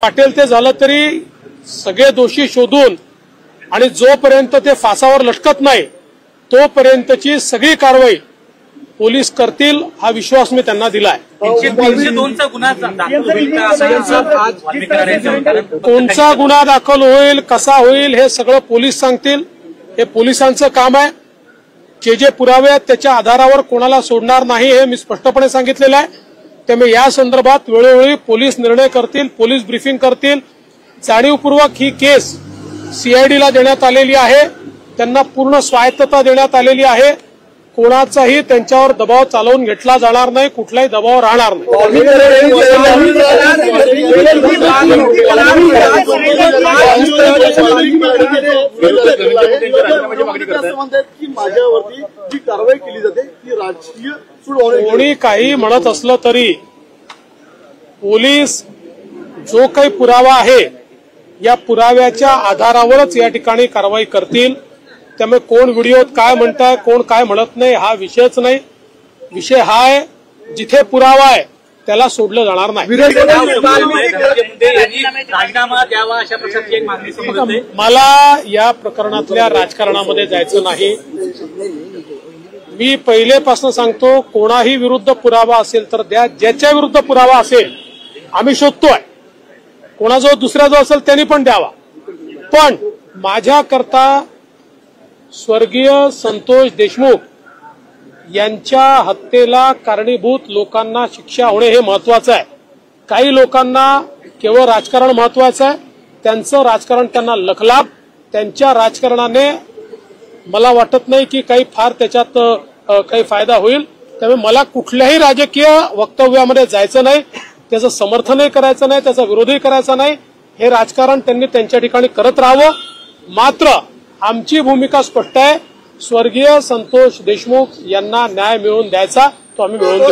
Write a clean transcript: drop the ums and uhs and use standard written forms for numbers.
वाटेल ते झालं तरी सगळे दोषी शोधून आणि जोपर्यंत ते फासावर लटकत नाही तोपर्यंतची सगळी कारवाई पोलीस करतील हा विश्वास मी त्यांना दिलाय। 302चा गुन्हा दाखल होईल का कोणचा गुन्हा दाखल होईल कसा होईल हे सगळं पोलीस सांगतील। हे पोलिसांचं काम आहे। जे पुरावे आहेत त्याच्या आधारावर कोणाला सोडणार नाही हे मी स्पष्टपणे सांगितलेलं आहे। त्यामुळे या संदर्भात वेळोवेळी पोलीस निर्णय करतील, पोलीस ब्रीफिंग करतील। जाणीवपूर्वक ही केस सीआयडीला देण्यात आलेली आहे, त्यांना पूर्ण स्वायत्तता देण्यात आलेली आहे। कोणाचाही त्यांच्यावर दबाव चालवून घेतला जाणार नाही, कुठलाही दबाव राहणार नाही। कोणी काही म्हणत असलं तरी पोलीस जो काही पुरावा आहे या पुराव्याच्या आधारावरच या ठिकाणी कारवाई करतील। त्यामुळे कोण व्हिडिओत काय म्हणताय कोण काय म्हणत नाही हा विषयच नाही। विषय हा आहे जिथे पुरावा आहे त्याला सोडलं जाणार नाही। राजीनामा द्यावा अशा प्रकारची एक मागणी समोर येते। मला या प्रकरणातल्या राजकारणामध्ये जायचं नाही। मी पहिलेपासून सांगतो कोणाही विरुद्ध पुरावा असेल तर द्या, ज्याच्या विरुद्ध पुरावा असेल आम्ही शोधतोय, कोणाजवळ दुसऱ्या जो असेल त्यांनी पण द्यावा। पण माझ्याकरता स्वर्गीय संतोष देशमुख यांच्या हत्येला कारणीभूत लोकांना शिक्षा होणे हे महत्वाचं आहे। काही लोकांना केवळ राजकारण महत्वाचं आहे, त्यांचं राजकारण त्यांना लखलाभ, त्यांच्या राजकारणाने मला वाटत नाही की काही फार त्याच्यात काही फायदा होईल। त्यामुळे मला कुठल्याही राजकीय वक्तव्यामध्ये जायचं नाही, त्याचं समर्थनही करायचं नाही, त्याचा विरोधही करायचा नाही। हे राजकारण त्यांनी त्यांच्या ठिकाणी करत राहावं। मात्र आमची भूमिका स्पष्ट आहे, स्वर्गीय संतोष देशमुख यांना न्याय मिळवून द्यायचा तो आम्ही मिळवून देऊ।